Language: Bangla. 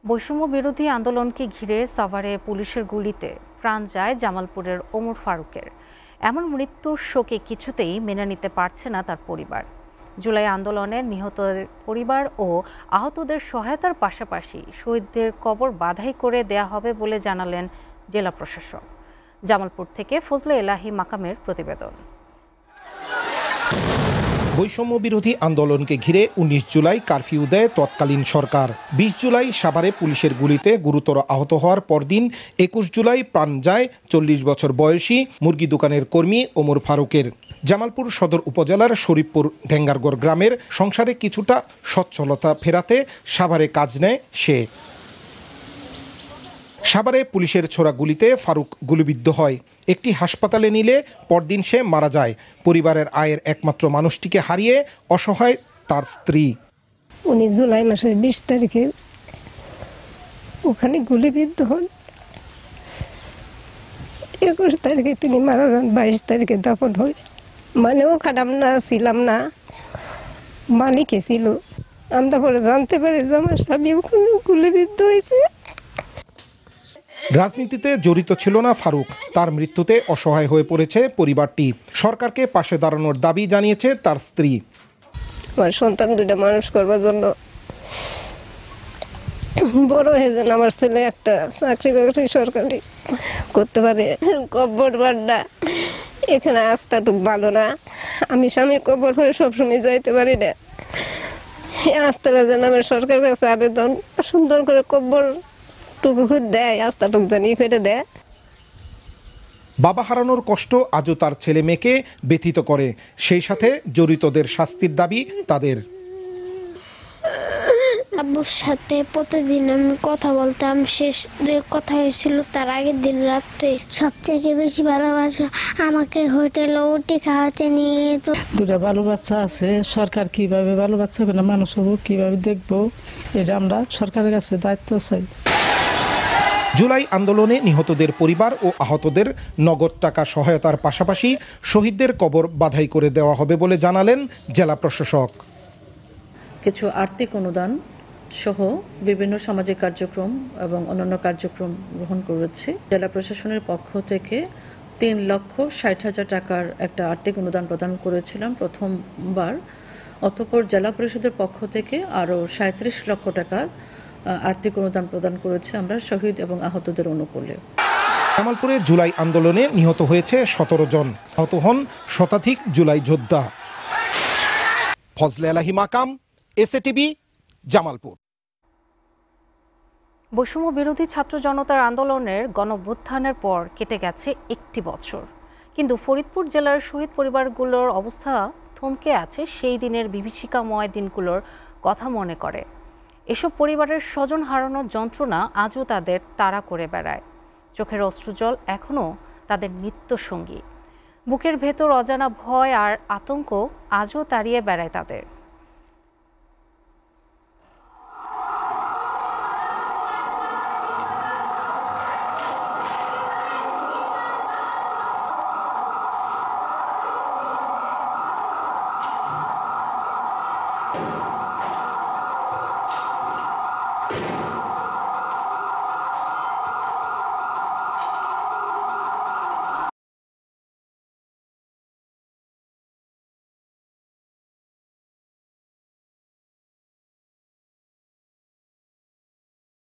বৈষম্য বিরোধী আন্দোলনকে ঘিরে সাভারে পুলিশের গুলিতে প্রাণ যায় জামালপুরের ওমর ফারুকের। এমন মৃত্যুর শোকে কিছুতেই মেনে নিতে পারছে না তার পরিবার। জুলাই আন্দোলনের নিহতের পরিবার ও আহতদের সহায়তার পাশাপাশি শহীদদের কবর বাধাই করে দেয়া হবে বলে জানালেন জেলা প্রশাসক। জামালপুর থেকে ফজলে এলাহি মাকামের প্রতিবেদন। বৈষম্য বিরোধী আন্দোলনকে ঘিরে ১৯ জুলাই কারফিউ দেয় তৎকালীন সরকার। ২০ জুলাই সাভারে পুলিশের গুলিতে গুরুতর আহত হওয়ার পরদিন ২১ জুলাই প্রাণ যায় ৪০ বছর বয়সী মুরগি দোকানের কর্মী ওমর ফারুকের। জামালপুর সদর উপজেলার শরীফপুর ঢেঙ্গারগড় গ্রামের সংসারে কিছুটা সচ্ছলতা ফেরাতে সাভারে কাজ নেয় সে। সাভারে পুলিশের ছোড়া গুলিতে ফারুক গুলিবিদ্ধ হয়। একটি হাসপাতালে নিলে পরদিন সে মারা যায়। পরিবারের আয়ের একমাত্র মানুষটিকে হারিয়ে অসহায় তার স্ত্রী। ১৯ জুলাই মাসের ২০ তারিখে ওখানে গুলিবিদ্ধ হন। ২১ তারিখে তিনি মারা যান, ২২ তারিখে দাফন হয়। মানে ওখানে আমরা ছিলাম না, মালিকে ছিল। আমরা পরে জানতে পারি যে আমার স্বামী ওখানে গুলিবিদ্ধ হয়েছে। রাজনীতিতে জড়িত ছিল না ফারুক। তার মৃত্যুতে অসহায় হয়ে পড়েছে পরিবারটি। সরকারকে পাশে দাঁড়ানোর দাবি জানিয়েছে তার স্ত্রী। আমার সন্তান দুইটা মানুষ করবার জন্য বড় হয়ে যেন আমার ছেলে একটা চাকরি বাকরি সরকারি করতে পারে। কব্বর বাড্ডা এখানে আস্থাটুক ভালো না। আমি স্বামীর কব্বর করে সবসময় যাইতে পারি না। আস্থাটা যেন আমার সরকারের কাছে আবেদন, সুন্দর করে কব্বর দেয়, আস্থাটুক জানিয়ে ফেটে দেয়। বাবা হারানোর কষ্ট আজও তার ছেলে মেয়েকে ব্যথিত করে। সেই সাথে জড়িতদের শাস্তির দাবি তাদের। আব্বুর সাথে প্রতিদিন আমি কথা বলতাম। শেষ কথা হয়েছিল তার আগের দিন রাত্রে। সব থেকে বেশি ভালোবাসা আমাকে হোটেলে উঠে খাওয়াতে নিয়ে যেত। দুটা ভালো বাচ্চা আছে, সরকার কিভাবে ভালো বাচ্চাগুলো মানুষ হবো, কিভাবে দেখবো, এটা আমরা সরকারের কাছে দায়িত্ব চাই। জুলাই আন্দোলনে নিহতদের পরিবার ও আহতদের নগদ টাকা সহায়তার পাশাপাশি শহীদদের কবর বাধাই করে দেওয়া হবে বলে জানালেন জেলা প্রশাসক। কিছু আর্থিক অনুদান সহ বিভিন্ন সামাজিক কার্যক্রম এবং অন্যান্য কার্যক্রম গ্রহণ করেছি। জেলা প্রশাসনের পক্ষ থেকে ৩,৬০,০০০ টাকার একটা আর্থিক অনুদান প্রদান করেছিলাম প্রথমবার। অতঃপর জেলা পরিষদের পক্ষ থেকে আরও ৩৭ লক্ষ টাকার আর্থিক অনুদান প্রদান করেছে আমরা শহীদ এবং আহতদের অনুকূলে। জামালপুরে জুলাই আন্দোলনে নিহত হয়েছে ১৭ জন, আহত হন শতাধিক জুলাই যোদ্ধা। ফজলে এলাহি মাকাম, এসএটিভি, জামালপুর। বৈষম্য বিরোধী ছাত্র জনতার আন্দোলনের গণঅভ্যুত্থানের পর কেটে গেছে ১টি বছর, কিন্তু ফরিদপুর জেলার শহীদ পরিবারগুলোর অবস্থা থমকে আছে সেই দিনের বিভীষিকাময় দিনগুলোর কথা মনে করে। এসব পরিবারের স্বজন হারানোর যন্ত্রণা আজও তাদের তাড়া করে বেড়ায়। চোখের অশ্রুজল এখনও তাদের নিত্যসঙ্গী। বুকের ভেতর অজানা ভয় আর আতঙ্ক আজও তাড়িয়ে বেড়ায় তাদের।